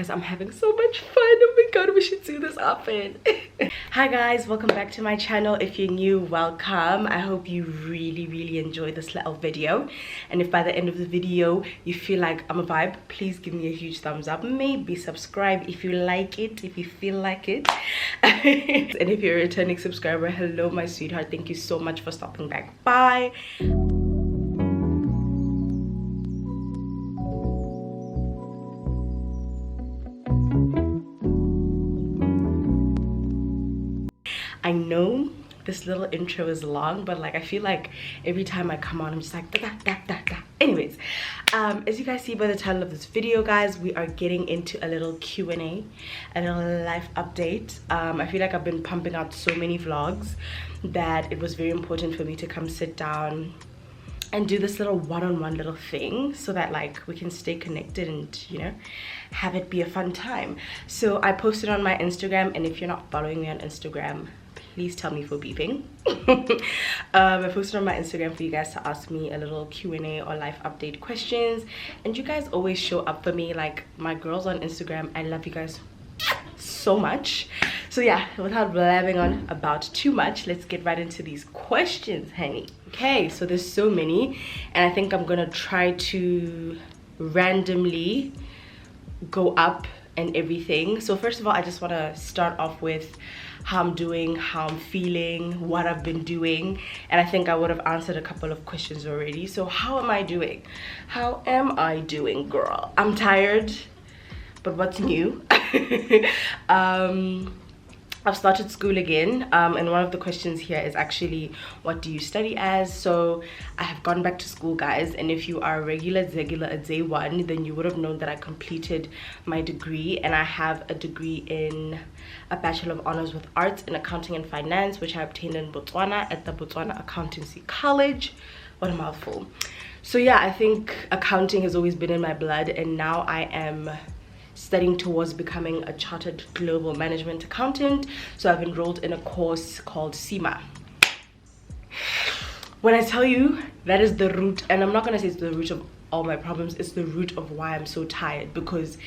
I'm having so much fun. Oh my god, we should do this often. Hi guys, welcome back to my channel. If you're new, welcome. I hope you really enjoy this little video, and if by the end of the video you feel like I'm a vibe, please give me a huge thumbs up. Maybe subscribe if you like it, if you feel like it. And if you're a returning subscriber, hello my sweetheart, thank you so much for stopping back by. I know this little intro is long, but like I feel like every time I come on I'm just like da, da, da, da. Anyways, as you guys see by the title of this video, guys, we are getting into a little Q&A, a little life update. I feel like I've been pumping out so many vlogs that it was very important for me to come sit down and do this little one-on-one little thing so that like we can stay connected and, you know, have it be a fun time. So I posted on my Instagram, and if you're not following me on Instagram, please tell me for beeping. I posted on my Instagram for you guys to ask me a little Q&A or life update questions, and you guys always show up for me. Like my girls on Instagram, I love you guys so much. So yeah, without blabbing on about too much, let's get right into these questions, honey. Okay, so there's so many, and I think I'm gonna try to randomly go up and everything. So first of all, I just want to start off with how I'm doing, how I'm feeling, what I've been doing, and I think I would have answered a couple of questions already. So how am I doing? How am I doing, girl? I'm tired, but what's new? I've started school again, and one of the questions here is actually, what do you study as? So I have gone back to school, guys, and if you are a regular at day one, then you would have known that I completed my degree, and I have a degree in a Bachelor of Honors with Arts in Accounting and Finance, which I obtained in Botswana at the Botswana Accountancy College. What a mouthful. So yeah, I think accounting has always been in my blood, and now I am studying towards becoming a chartered global management accountant. So I've enrolled in a course called yaaa. When I tell you that is the root, and I'm not gonna say it's the root of all my problems, it's the root of why I'm so tired, because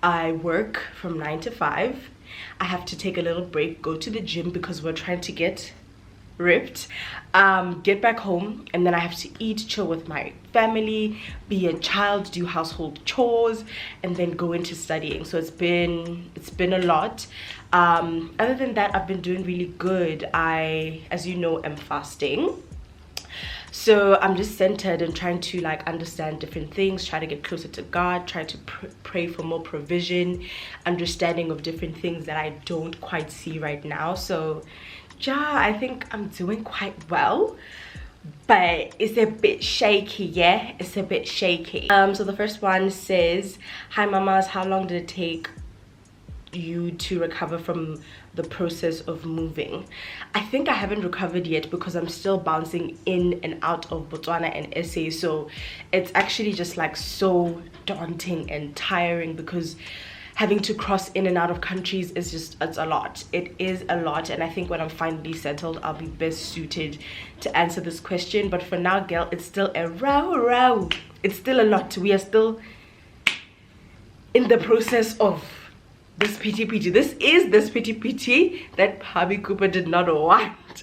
I work from 9 to 5. I have to take a little break, go to the gym because we're trying to get ripped, get back home, and then I have to eat, chill with my family, be a child, do household chores, and then go into studying. So it's been a lot. Other than that, I've been doing really good. I, as you know, am fasting, so I'm just centered and trying to like understand different things, try to get closer to God, try to pray for more provision, understanding of different things that I don't quite see right now. So yeah, I think I'm doing quite well, but it's a bit shaky. Yeah, it's a bit shaky. So the first one says, hi mamas, how long did it take you to recover from the process of moving? I think I haven't recovered yet because I'm still bouncing in and out of Botswana and SA, so it's actually just like so daunting and tiring because having to cross in and out of countries is just, it's a lot. It is a lot, and I think when I'm finally settled, I'll be best suited to answer this question. But for now, girl, it's still a row. It's still a lot. We are still in the process of this PT. This is this PT that Habi Cooper did not want.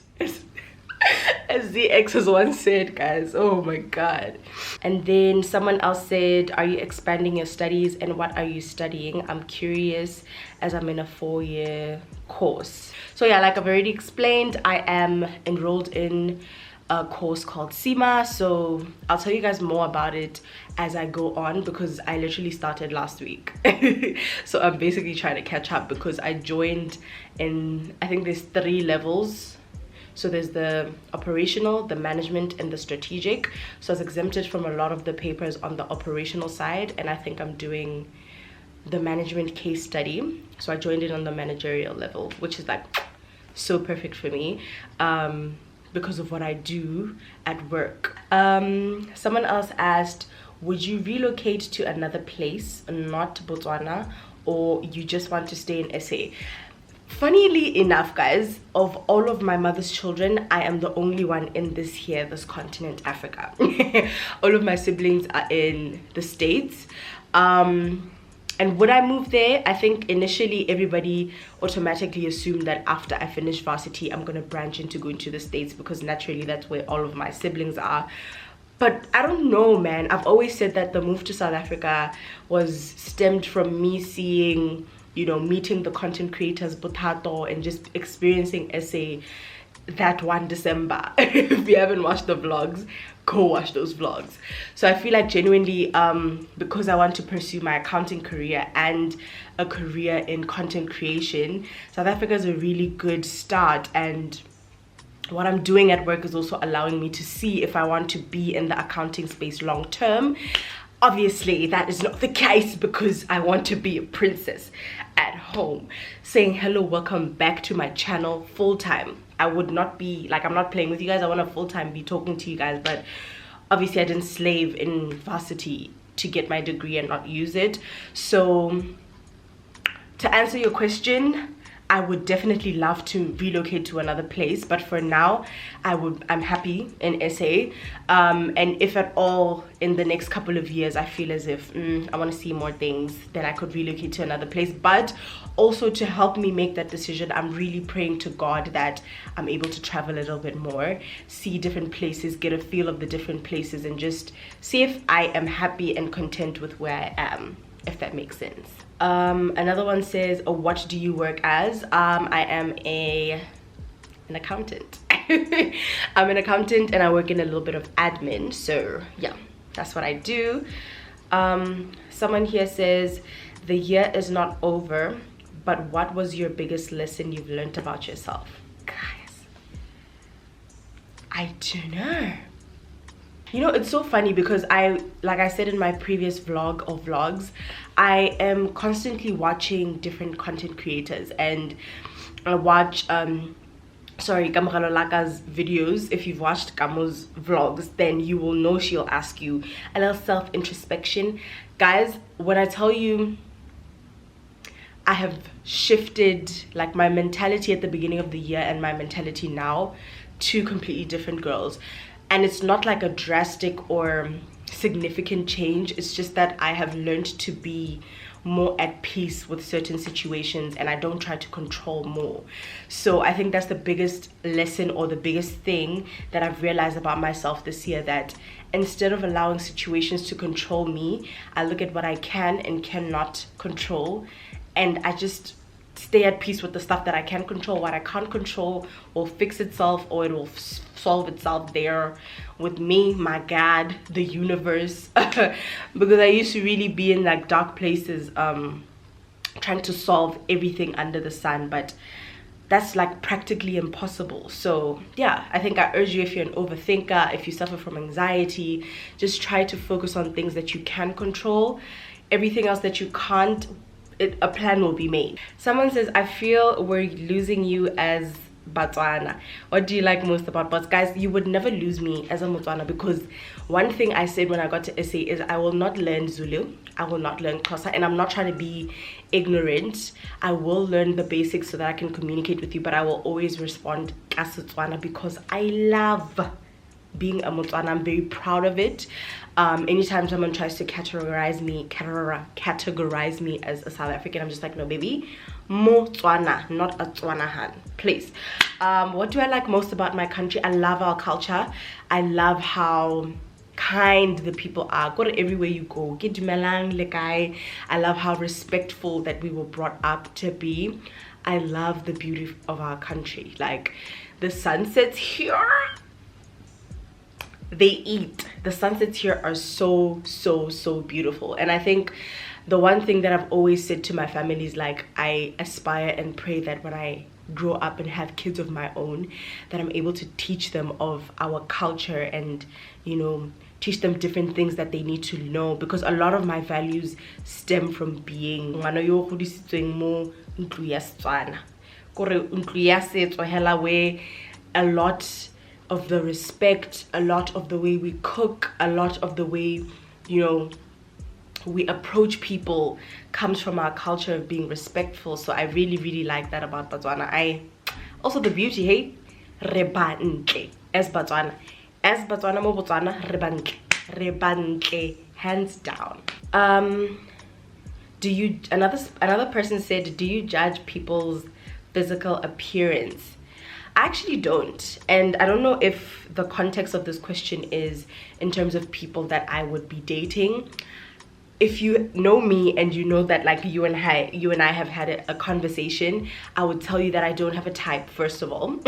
As the ex has once said, guys. Oh my god. And then someone else said, are you expanding your studies, and what are you studying? I'm curious as I'm in a 4-year course. So yeah, like I've already explained, I am enrolled in a course called yaaa. So I'll tell you guys more about it as I go on, because I literally started last week. So I'm basically trying to catch up because I joined in, I think there's 3 levels. So there's the operational, the management, and the strategic. So I was exempted from a lot of the papers on the operational side, and I think I'm doing the management case study. So I joined it on the managerial level, which is like so perfect for me because of what I do at work. Someone else asked, would you relocate to another place, not Botswana, or you just want to stay in SA? Funnily enough, guys, of all of my mother's children, I am the only one in this continent, Africa. All of my siblings are in the States. And would I move there? I think initially everybody automatically assumed that after I finish varsity, I'm going to branch into going to the States, because naturally that's where all of my siblings are. But I don't know, man. I've always said that the move to South Africa was stemmed from me seeing, you know, meeting the content creators, Botato, and just experiencing SA that one December. If you haven't watched the vlogs, go watch those vlogs. So I feel like genuinely, because I want to pursue my accounting career and a career in content creation, South Africa is a really good start. And what I'm doing at work is also allowing me to see if I want to be in the accounting space long term. Obviously that is not the case, because I want to be a princess at home. Saying hello, welcome back to my channel full time. I would not be like, I'm not playing with you guys. I want to full time be talking to you guys, but obviously I didn't slave in varsity to get my degree and not use it. So to answer your question, I would definitely love to relocate to another place, but for now I'm happy in SA. And if at all in the next couple of years I feel as if I want to see more things, then I could relocate to another place. But also, to help me make that decision, I'm really praying to God that I'm able to travel a little bit more, see different places, get a feel of the different places, and just see if I am happy and content with where I am, if that makes sense. Another one says, oh, what do you work as? I am an accountant. I'm an accountant and I work in a little bit of admin. So yeah, that's what I do. Someone here says, the year is not over, but what was your biggest lesson you've learned about yourself? Guys, I don't know. You know, it's so funny because like I said in my previous vlog or vlogs, I am constantly watching different content creators, and I watch Kamogelo Laka's videos. If you've watched Kamo's vlogs, then you will know she'll ask you a little self-introspection. Guys, when I tell you I have shifted, like, my mentality at the beginning of the year and my mentality now, two completely different girls. And it's not like a drastic or significant change. It's just that I have learned to be more at peace with certain situations, and I don't try to control more. So I think that's the biggest lesson, or the biggest thing that I've realized about myself this year, that instead of allowing situations to control me, I look at what I can and cannot control, and I just stay at peace with the stuff that I can control. What I can't control will fix itself, or it will solve itself there with me, my God, the universe. Because I used to really be in like dark places, trying to solve everything under the sun, but that's like practically impossible. So yeah, I think I urge you, if you're an overthinker, if you suffer from anxiety, just try to focus on things that you can control. Everything else that you can't, a plan will be made. Someone says, I feel we're losing you as Botswana. What do you like most about Bots? Guys, you would never lose me as a Botswana, because one thing I said when I got to SA is I will not learn Zulu, I will not learn Xhosa, and I'm not trying to be ignorant. I will learn the basics so that I can communicate with you, but I will always respond as Botswana, because I love being a Botswana. I'm very proud of it. Anytime someone tries to categorize me as a South African, I'm just like, no baby, Motswana, not a Tswanahan, please. What do I like most about my country? I love our culture. I love how kind the people are. Go to everywhere you go. I love how respectful that we were brought up to be. I love the beauty of our country. Like, the sunsets here, they eat. The sunsets here are so beautiful. And I think the one thing that I've always said to my family is, like, I aspire and pray that when I grow up and have kids of my own, that I'm able to teach them of our culture and, you know, teach them different things that they need to know, because a lot of my values stem from being where a lot of the respect, a lot of the way we cook, a lot of the way, you know, we approach people comes from our culture of being respectful. So I really like that about Botswana. Also the beauty, hey, rebantle as Botswana mo Botswana, rebantle, hands down. another person said, do you judge people's physical appearance? I actually don't, and I don't know if the context of this question is in terms of people that I would be dating. If you know me and you know that like you and I have had a conversation, I would tell you that I don't have a type, first of all.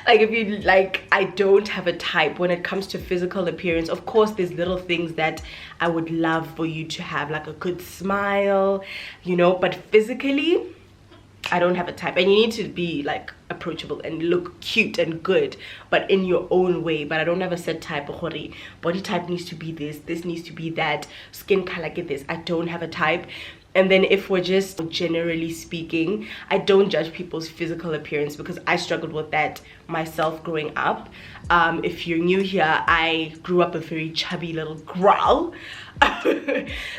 Like, if you like, I don't have a type when it comes to physical appearance. Of course, there's little things that I would love for you to have, like a good smile, you know, but physically I don't have a type. And you need to be like approachable and look cute and good, but in your own way. But I don't have a set type. Body type needs to be this needs to be that, skin color get this. I don't have a type. And then if we're just generally speaking, I don't judge people's physical appearance because I struggled with that myself growing up. If you're new here, I grew up a very chubby little girl.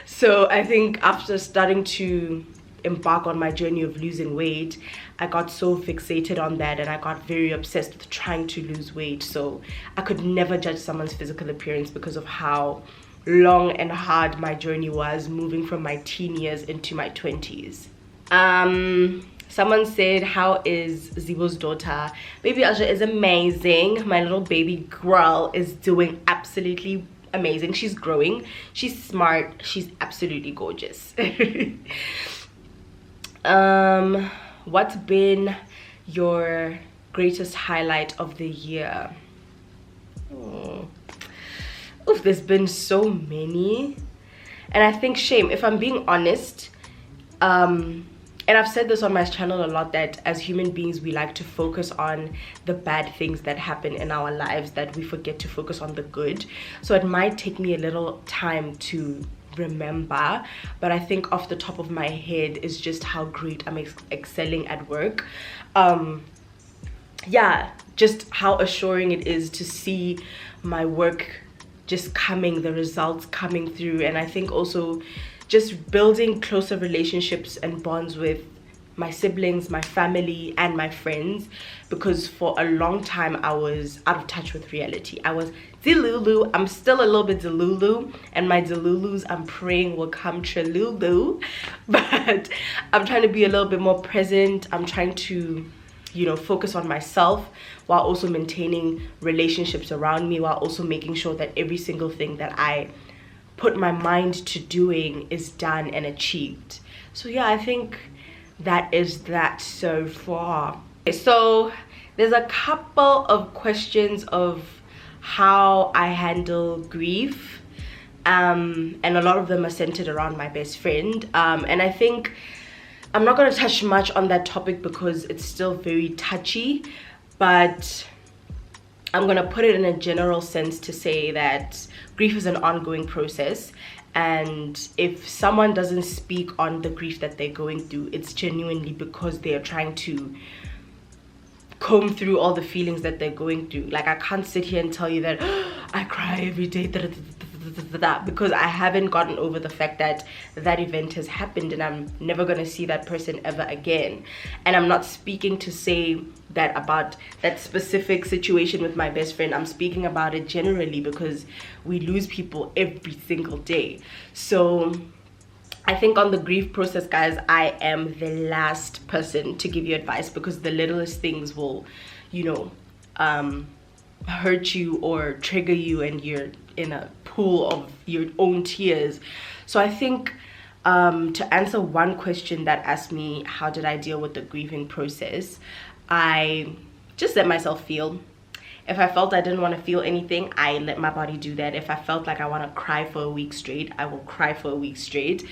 So I think after starting to embark on my journey of losing weight, I got so fixated on that and I got very obsessed with trying to lose weight. So I could never judge someone's physical appearance because of how long and hard my journey was moving from my teen years into my 20s. Someone said, how is Zibo's daughter? Baby Aja is amazing. My little baby girl is doing absolutely amazing. She's growing, she's smart, she's absolutely gorgeous. What's been your greatest highlight of the year? Oof, there's been so many, and I think shame, if I'm being honest, and I've said this on my channel a lot, that as human beings we like to focus on the bad things that happen in our lives, that we forget to focus on the good. So it might take me a little time to remember, but I think off the top of my head is just how great I'm excelling at work. Yeah, just how assuring it is to see my work just coming, the results coming through. And I think also just building closer relationships and bonds with my siblings, my family, and my friends, because for a long time I was out of touch with reality. I was delulu. I'm still a little bit delulu, and my delulus I'm praying will come trululu. But I'm trying to be a little bit more present. I'm trying to, you know, focus on myself while also maintaining relationships around me, while also making sure that every single thing that I put my mind to doing is done and achieved. So yeah, I think that is that so far. Okay, so there's a couple of questions of how I handle grief, and a lot of them are centered around my best friend, and I think I'm not going to touch much on that topic because it's still very touchy, but I'm going to put it in a general sense to say that grief is an ongoing process, and if someone doesn't speak on the grief that they're going through, it's genuinely because they are trying to comb through all the feelings that they're going through. Like, I can't sit here and tell you that I cry every day, because I haven't gotten over the fact that that event has happened and I'm never going to see that person ever again. And I'm not speaking to say that about that specific situation with my best friend. I'm speaking about it generally because we lose people every single day. So I think on the grief process, guys, I am the last person to give you advice, because the littlest things will, you know, hurt you or trigger you, and you're in a pool of your own tears. So I think to answer one question that asked me, how did I deal with the grieving process, I just let myself feel. If I felt I didn't want to feel anything, I let my body do that. If I felt like I want to cry for a week straight, I will cry for a week straight.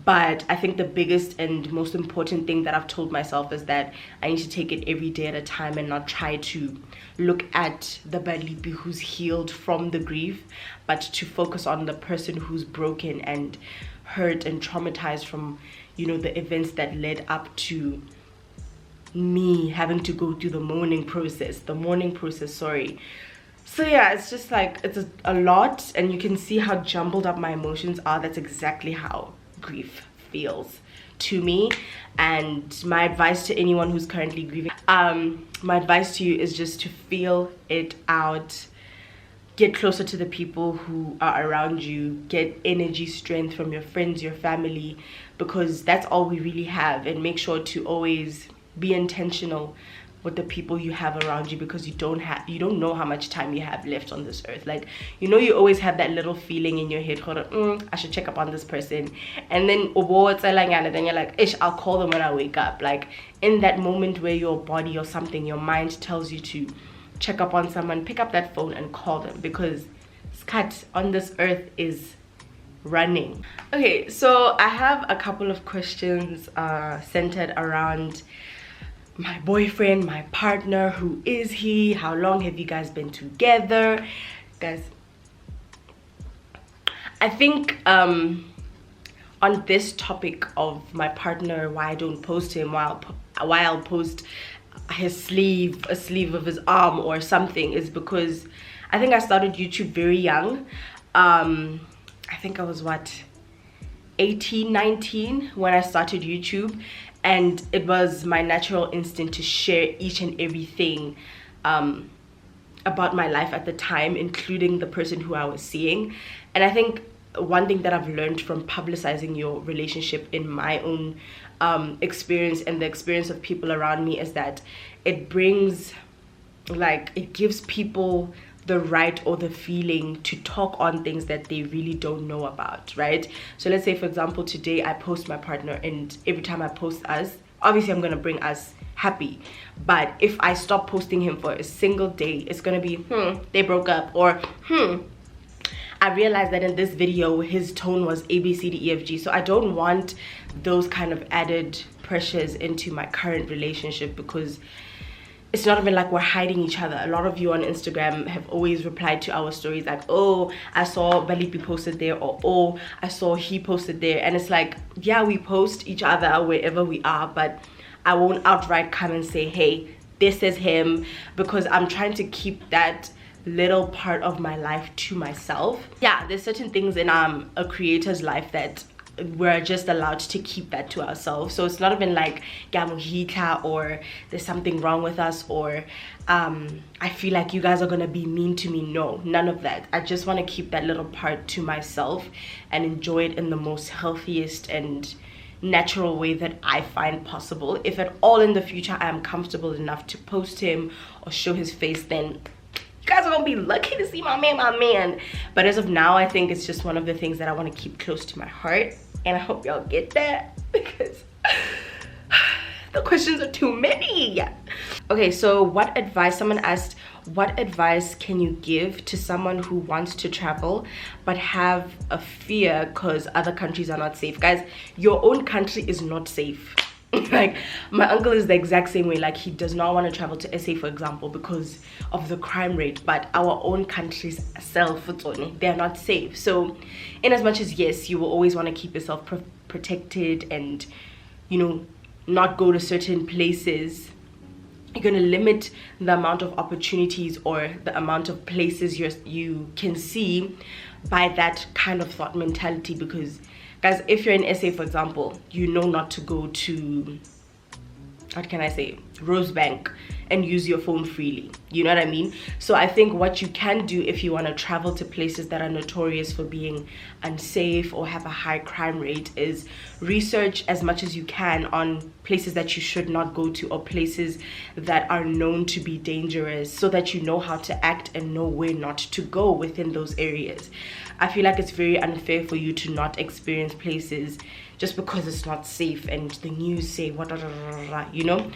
But I think the biggest and most important thing that I've told myself is that I need to take it every day at a time and not try to look at the Balipi who's healed from the grief, but to focus on the person who's broken and hurt and traumatized from, you know, the events that led up to me having to go through the mourning process. So yeah, it's just like, it's a lot, and you can see how jumbled up my emotions are. That's exactly how grief feels to me. And my advice to anyone who's currently grieving, my advice to you is just to feel it out, get closer to the people who are around you, get energy, strength from your friends, your family, because that's all we really have. And make sure to always be intentional with the people you have around you, because you don't know how much time you have left on this earth. Like, you know, you always have that little feeling in your head, I should check up on this person, and then you're like, ish, I'll call them when I wake up. Like, in that moment where your body or something, your mind tells you to check up on someone, pick up that phone and call them, because scat on this earth is running. Okay, so I have a couple of questions centered around my boyfriend, my partner. Who is he? How long have you guys been together? Guys, I think on this topic of my partner, why I don't post him, why I'll post his sleeve, a sleeve of his arm or something, is because I think I started YouTube very young. I think I was what, 18, 19 when I started YouTube, and it was my natural instinct to share each and everything about my life at the time, including the person who I was seeing. And I think one thing that I've learned from publicizing your relationship in my own experience and the experience of people around me is that it brings, like, it gives people the right or the feeling to talk on things that they really don't know about, right? So let's say, for example, today I post my partner, and every time I post us, obviously I'm gonna bring us happy. But if I stop posting him for a single day, it's gonna be they broke up, or I realized that in this video his tone was ABCDEFG. So I don't want those kind of added pressures into my current relationship, because it's not even like we're hiding each other. A lot of you on Instagram have always replied to our stories like, oh, I saw Balipi posted there, or oh, I saw he posted there. And it's like, yeah, we post each other wherever we are, but I won't outright come and say, hey, this is him, because I'm trying to keep that little part of my life to myself. Yeah, there's certain things in a creator's life that we're just allowed to keep that to ourselves. So it's not even like gamuhika or there's something wrong with us, or I feel like you guys are gonna be mean to me. No, none of that. I just want to keep that little part to myself and enjoy it in the most healthiest and natural way that I find possible. If at all in the future I am comfortable enough to post him or show his face, then you guys are gonna be lucky to see my man. But as of now, I think it's just one of the things that I want to keep close to my heart, and I hope y'all get that, because the questions are too many. Okay, so what advice, someone asked, what advice can you give to someone who wants to travel but have a fear because other countries are not safe? Guys, your own country is not safe. Like, my uncle is the exact same way. Like, he does not want to travel to SA, for example, because of the crime rate. But our own countries self, they're not safe. So in as much as, yes, you will always want to keep yourself protected and, you know, not go to certain places, you're going to limit the amount of opportunities or the amount of places you can see by that kind of thought mentality. Because guys, if you're in SA, for example, you know not to go to, what can I say, Rosebank and use your phone freely. You know what I mean? So I think what you can do if you want to travel to places that are notorious for being unsafe or have a high crime rate is research as much as you can on places that you should not go to, or places that are known to be dangerous, so that you know how to act and know where not to go within those areas. I feel like it's very unfair for you to not experience places just because it's not safe and the news say what, you know.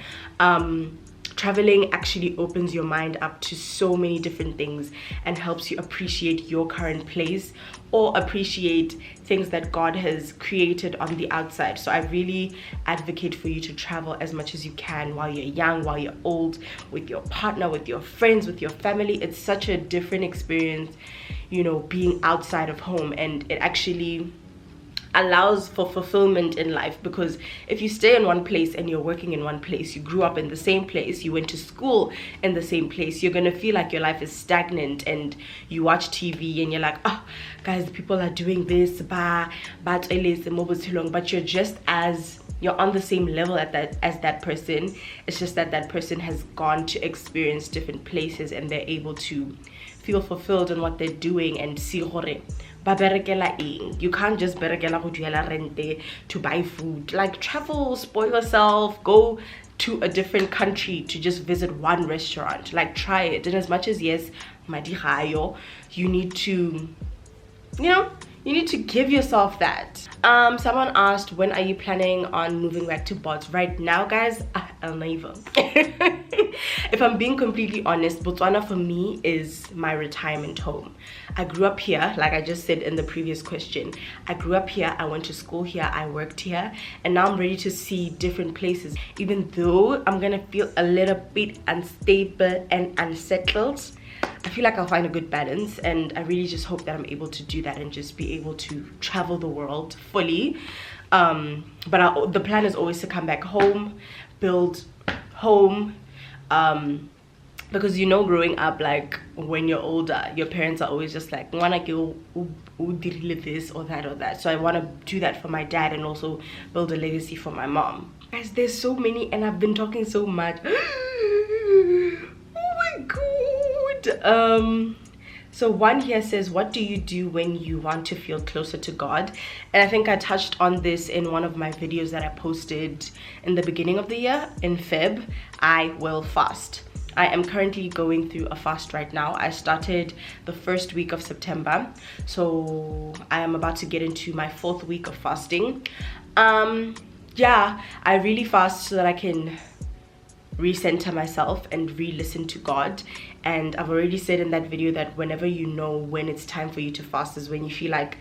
Traveling actually opens your mind up to so many different things and helps you appreciate your current place, or appreciate things that God has created on the outside. So I really advocate for you to travel as much as you can while you're young, while you're old, with your partner, with your friends, with your family. It's such a different experience, you know, being outside of home, and it actually allows for fulfillment in life. Because if you stay in one place and you're working in one place, you grew up in the same place, you went to school in the same place, you're gonna feel like your life is stagnant. And you watch TV and you're like, oh guys, people are doing this, but you're on the same level as that person. It's just that that person has gone to experience different places and they're able to feel fulfilled in what they're doing and see gore ba berekela eng. You can't just berekela go duela rente, to buy food. Like, travel, spoil yourself, go to a different country to just visit one restaurant. Like, try it. And as much as, yes, madi gayo, you need to, you know, you need to give yourself that. Someone asked, when are you planning on moving back to Bots? Right now, guys, I'll never. If I'm being completely honest, Botswana for me is my retirement home. I grew up here, like I just said in the previous question. I grew up here, I went to school here, I worked here, and now I'm ready to see different places. Even though I'm gonna feel a little bit unstable and unsettled, I feel like I'll find a good balance, and I really just hope that I'm able to do that and just be able to travel the world fully. But the plan is always to come back home, build home, because, you know, growing up, like when you're older, your parents are always just like, wanna go this or that or that. So I want to do that for my dad and also build a legacy for my mom. Guys, there's so many, and I've been talking so much. So one here says, what do you do when you want to feel closer to God? And I think I touched on this in one of my videos that I posted in the beginning of the year in Feb. I will fast. I am currently going through a fast right now. I started the first week of September, so I am about to get into my 4th week of fasting. Yeah, I really fast so that I can recenter myself and re-listen to God. And I've already said in that video that whenever you know when it's time for you to fast is when you feel like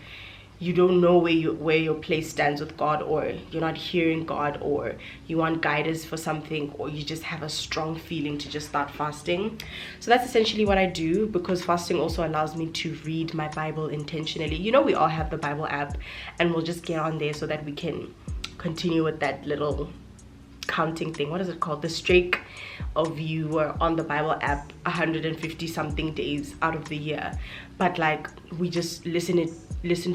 you don't know where your place stands with God, or you're not hearing God, or you want guidance for something, or you just have a strong feeling to just start fasting. So that's essentially what I do, because fasting also allows me to read my Bible intentionally. You know, we all have the Bible app, and we'll just get on there so that we can continue with that little counting thing. What is it called? The streak of you were on the Bible app 150 something days out of the year, but like we just listen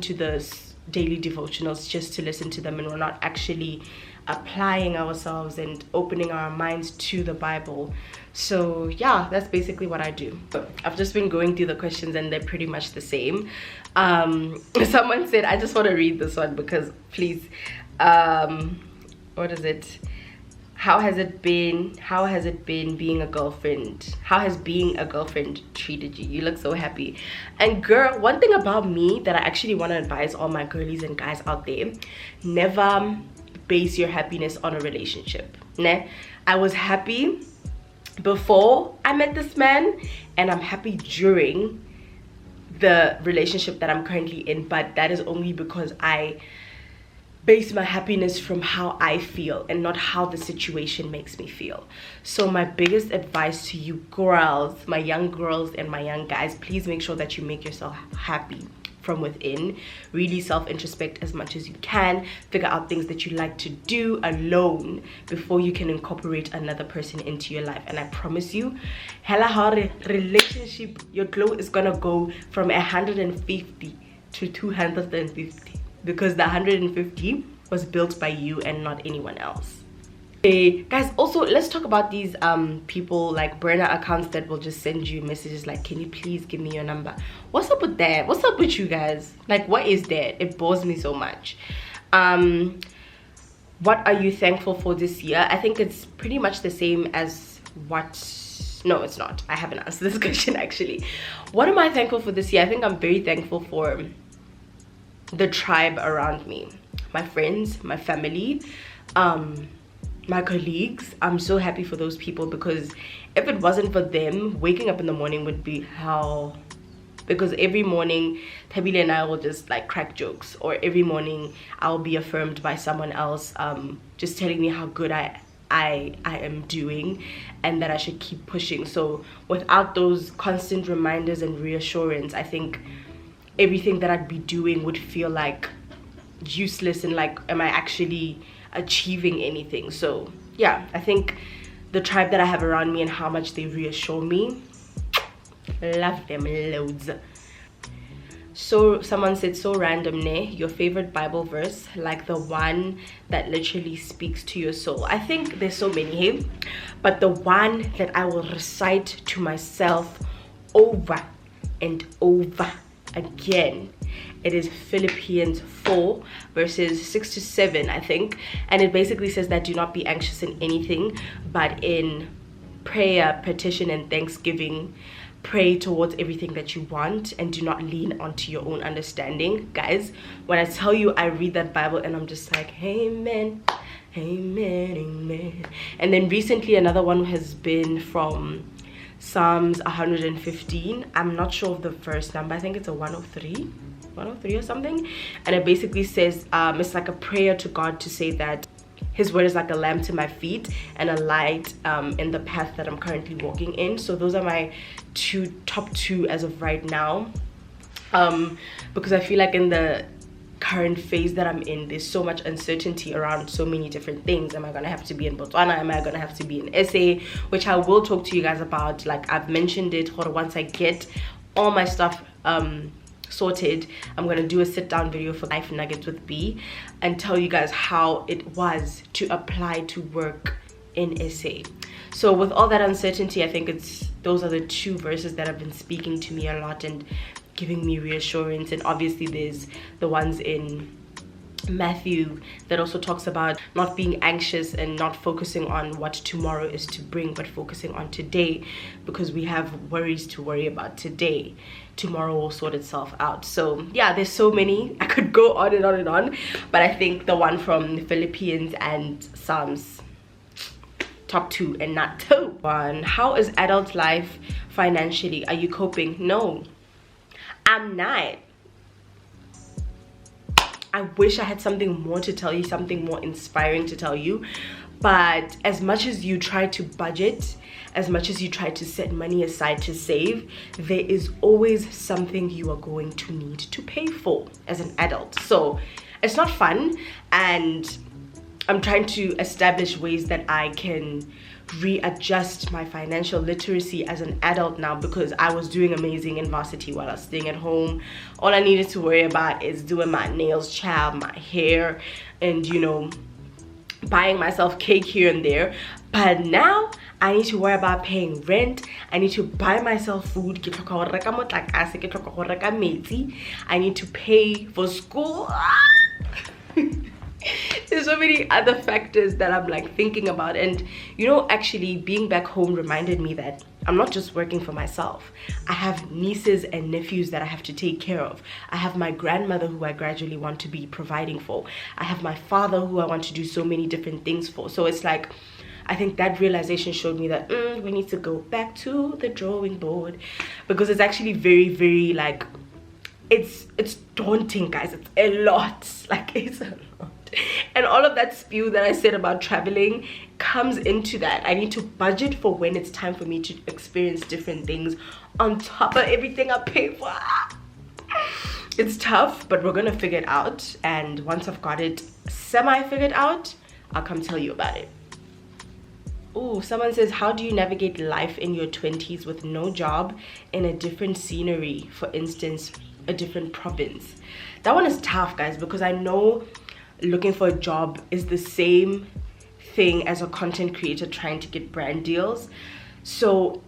to the daily devotionals just to listen to them, and we're not actually applying ourselves and opening our minds to the Bible. So yeah, that's basically what I do. I've just been going through the questions and they're pretty much the same. Someone said, I just want to read this one because please, what is it? How has it been being a girlfriend? How has being a girlfriend treated you? You look so happy. And girl, one thing about me that I actually want to advise all my girlies and guys out there: never base your happiness on a relationship. Né? I was happy before I met this man, and I'm happy during the relationship that I'm currently in, but that is only because I base my happiness from how I feel and not how the situation makes me feel. So my biggest advice to you girls, my young girls and my young guys, please make sure that you make yourself happy from within. Really self-introspect as much as you can. Figure out things that you like to do alone before you can incorporate another person into your life. And I promise you, hella hard relationship, your glow is gonna go from 150 to 250. Because the 150 was built by you and not anyone else. Okay, guys, also let's talk about these people like burner accounts that will just send you messages like, can you please give me your number? What's up with that? What's up with you guys? Like, what is that? It bores me so much. What are you thankful for this year? I think it's pretty much the same as what... No, it's not. I haven't answered this question actually. What am I thankful for this year? I think I'm very thankful for the tribe around me, my friends, my family, my colleagues. I'm so happy for those people, because if it wasn't for them, waking up in the morning would be hell. Because every morning Tabile and I will just like crack jokes, or every morning I'll be affirmed by someone else, just telling me how good I am doing and that I should keep pushing. So without those constant reminders and reassurance, I think everything that I'd be doing would feel like useless, and like, am I actually achieving anything? So yeah, I think the tribe that I have around me and how much they reassure me, love them loads. So someone said, so random, ne? Your favorite Bible verse, like the one that literally speaks to your soul. I think there's so many here, but the one that I will recite to myself over and over again. It is Philippians 4 verses 6 to 7, I think, and it basically says that do not be anxious in anything, but in prayer, petition, and thanksgiving, pray towards everything that you want, and do not lean onto your own understanding. Guys, when I tell you, I read that Bible and I'm just like, amen, amen, amen. And then recently another one has been from Psalms 115. I'm not sure of the verse number. I think it's a 103 or something. And it basically says it's like a prayer to God to say that his word is like a lamp to my feet and a light in the path that I'm currently walking in. So those are my top two as of right now, because I feel like in the current phase that I'm in, there's so much uncertainty around so many different things. Am I gonna have to be in Botswana? Am I gonna have to be in SA? Which I will talk to you guys about. Like I've mentioned it, or once I get all my stuff sorted, I'm gonna do a sit down video for Life Nuggets with B and tell you guys how it was to apply to work in SA. So with all that uncertainty, I think those are the two verses that have been speaking to me a lot and giving me reassurance. And obviously there's the ones in Matthew that also talks about not being anxious and not focusing on what tomorrow is to bring, but focusing on today, because we have worries to worry about today. Tomorrow will sort itself out. So yeah, there's so many. I could go on and on and on, but I think the one from the Philippians and Psalms, top two and not two. One, how is adult life financially? Are you coping? No, I'm not. I wish I had something more to tell you, something more inspiring to tell you. But as much as you try to budget, as much as you try to set money aside to save, there is always something you are going to need to pay for as an adult. So it's not fun, and I'm trying to establish ways that I can readjust my financial literacy as an adult now, because I was doing amazing in varsity while I was staying at home. All I needed to worry about is doing my nails, child, my hair, and you know, buying myself cake here and there. But now I need to worry about paying rent. I need to buy myself food. I need to pay for school. There's so many other factors that I'm like thinking about. And you know, actually being back home reminded me that I'm not just working for myself. I have nieces and nephews that I have to take care of. I have my grandmother who I gradually want to be providing for. I have my father who I want to do so many different things for. So it's like, I think that realization showed me that we need to go back to the drawing board, because it's actually very, very like, it's daunting, guys. It's a lot. Like, it's a lot. And all of that spew that I said about traveling comes into that. I need to budget for when it's time for me to experience different things on top of everything I pay for. It's tough, but we're gonna figure it out. And once I've got it semi figured out, I'll come tell you about it. Oh, someone says, how do you navigate life in your 20s with no job in a different scenery, for instance, a different province? That one is tough, guys, because I know looking for a job is the same thing as a content creator trying to get brand deals. So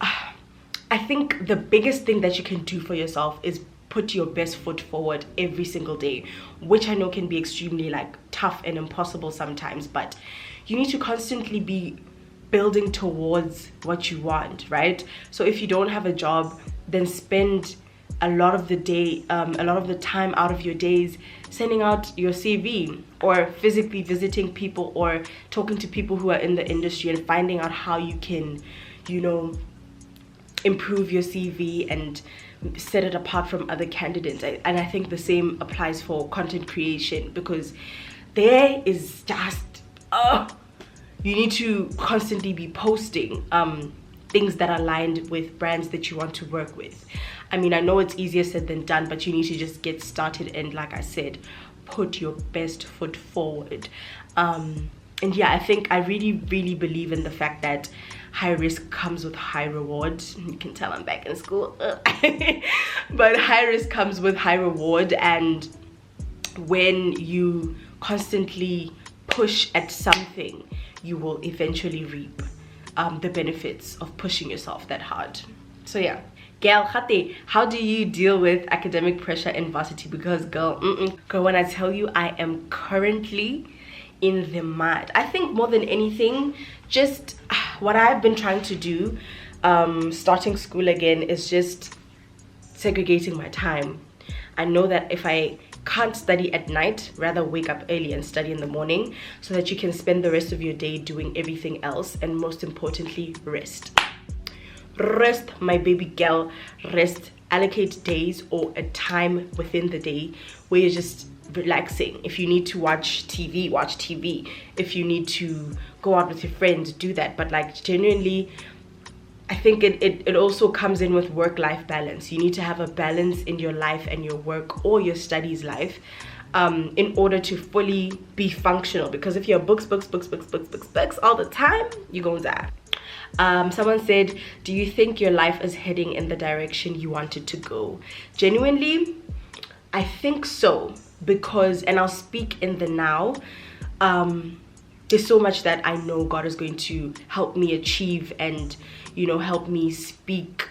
I think the biggest thing that you can do for yourself is put your best foot forward every single day, which I know can be extremely like tough and impossible sometimes, but you need to constantly be building towards what you want, right? So if you don't have a job, then spend a lot of the day, a lot of the time out of your days sending out your CV, or physically visiting people, or talking to people who are in the industry and finding out how you can, you know, improve your CV and set it apart from other candidates. And I think the same applies for content creation, because there is just you need to constantly be posting things that are aligned with brands that you want to work with. I mean, I know it's easier said than done, but you need to just get started and, like I said, put your best foot forward. And yeah, I think I really believe in the fact that high risk comes with high reward. You can tell I'm back in school. But high risk comes with high reward, and when you constantly push at something, you will eventually reap the benefits of pushing yourself that hard. So yeah, Girl, Khate, how do you deal with academic pressure in varsity? Because girl, girl, when I tell you I am currently in the mud. I think more than anything, just what I've been trying to do, starting school again, is just segregating my time. I know that if I can't study at night, rather wake up early and study in the morning, so that you can spend the rest of your day doing everything else, and most importantly, rest. Rest, my baby girl, rest. Allocate days or a time within the day where you're just relaxing. If you need to watch TV, watch TV. If you need to go out with your friends, do that. But like, genuinely, I think it also comes in with work-life balance. You need to have a balance in your life and your work or your studies life, in order to fully be functional. Because if you're books all the time, you're gonna die. Someone said, do you think your life is heading in the direction you want it to go? Genuinely, I think so, because, and I'll speak in the now, there's so much that I know God is going to help me achieve, and you know, help me speak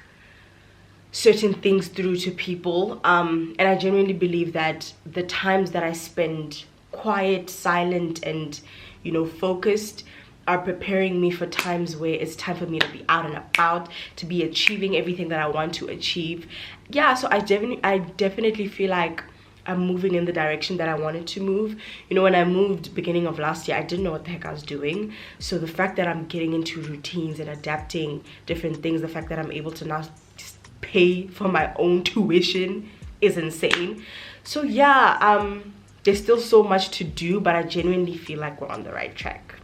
certain things through to people, and I genuinely believe that the times that I spend quiet, silent, and you know, focused are preparing me for times where it's time for me to be out and about, to be achieving everything that I want to achieve. Yeah, so I definitely feel like I'm moving in the direction that I wanted to move. You know, when I moved beginning of last year, I didn't know what the heck I was doing. So the fact that I'm getting into routines and adapting different things, the fact that I'm able to now just pay for my own tuition is insane. So yeah, there's still so much to do, but I genuinely feel like we're on the right track.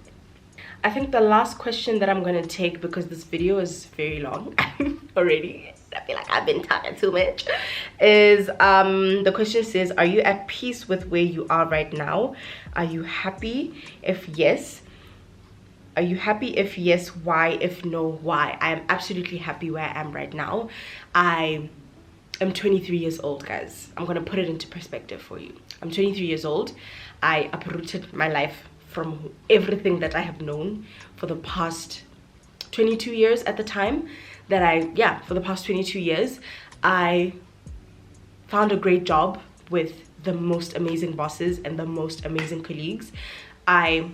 I think the last question that I'm gonna take, because this video is very long already, I feel like I've been talking too much, is the question says, are you at peace with where you are right now? Are you happy? If yes, are you happy? If yes, why? If no, why? I am absolutely happy where I am right now. I am 23 years old, guys. I'm gonna put it into perspective for you. I'm 23 years old. I uprooted my life from everything that I have known for the past 22 years at the time that for the past 22 years, I found a great job with the most amazing bosses and the most amazing colleagues. I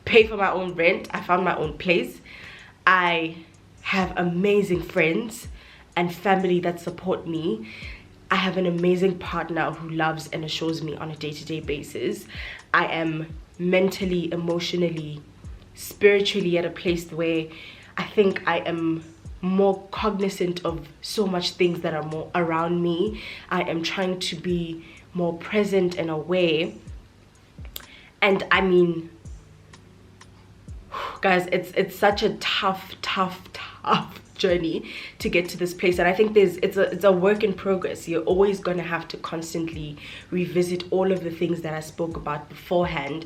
pay for my own rent. I found my own place. I have amazing friends and family that support me. I have an amazing partner who loves and assures me on a day-to-day basis. I am mentally, emotionally, spiritually at a place where I think I am more cognizant of so much things that are more around me. I am trying to be more present and aware. And I mean, guys, it's such a tough journey to get to this place, and I think it's a work in progress. You're always going to have to constantly revisit all of the things that I spoke about beforehand,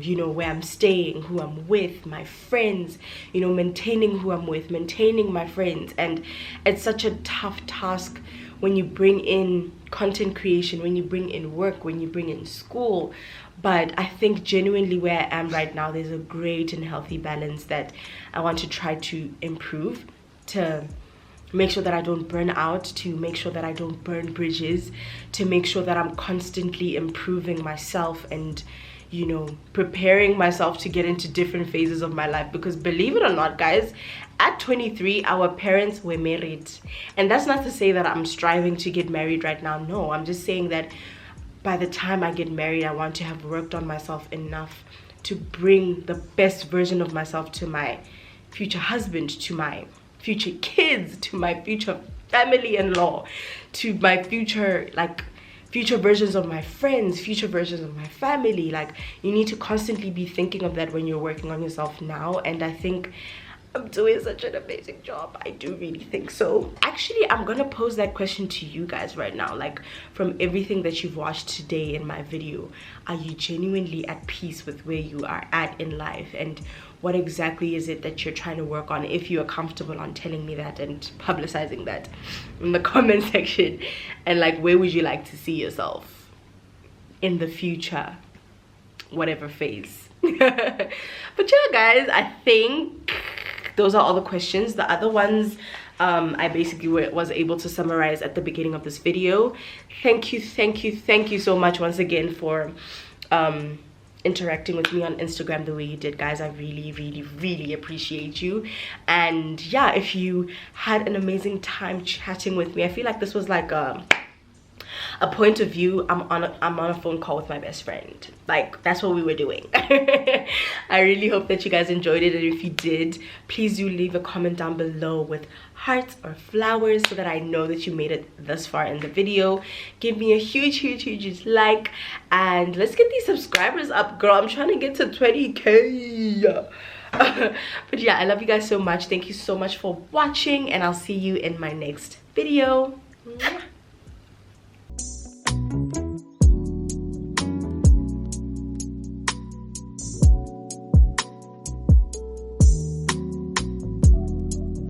you know, where I'm staying, who I'm with, my friends, you know, maintaining who I'm with, maintaining my friends. And it's such a tough task when you bring in content creation, when you bring in work, when you bring in school. But I think genuinely where I am right now, there's a great and healthy balance that I want to try to improve, to make sure that I don't burn out, to make sure that I don't burn bridges, to make sure that I'm constantly improving myself and, you know, preparing myself to get into different phases of my life. Because believe it or not, guys, at 23, our parents were married. And that's not to say that I'm striving to get married right now. No, I'm just saying that by the time I get married, I want to have worked on myself enough to bring the best version of myself to my future husband, to my future kids, to my future family-in-law, to my future versions of my friends, future versions of my family. Like, you need to constantly be thinking of that when you're working on yourself now. And I think I'm doing such an amazing job. I do really think so. Actually, I'm gonna pose that question to you guys right now. Like, from everything that you've watched today in my video, are you genuinely at peace with where you are at in life? And what exactly is it that you're trying to work on? If you are comfortable on telling me that and publicizing that in the comment section. And like, where would you like to see yourself in the future, whatever phase? But yeah, guys, I think those are all the questions. The other ones, I basically was able to summarize at the beginning of this video. Thank you so much once again for interacting with me on Instagram the way you did, guys. I really appreciate you. And yeah, if you had an amazing time chatting with me, I feel like this was like a point of view. I'm on a phone call with my best friend. Like, that's what we were doing. I really hope that you guys enjoyed it, and if you did, please do leave a comment down below with hearts or flowers so that I know that you made it this far in the video. Give me a huge like, and let's get these subscribers up, girl. I'm trying to get to 20K. But yeah, I love you guys so much. Thank you so much for watching, and I'll see you in my next video. Mwah.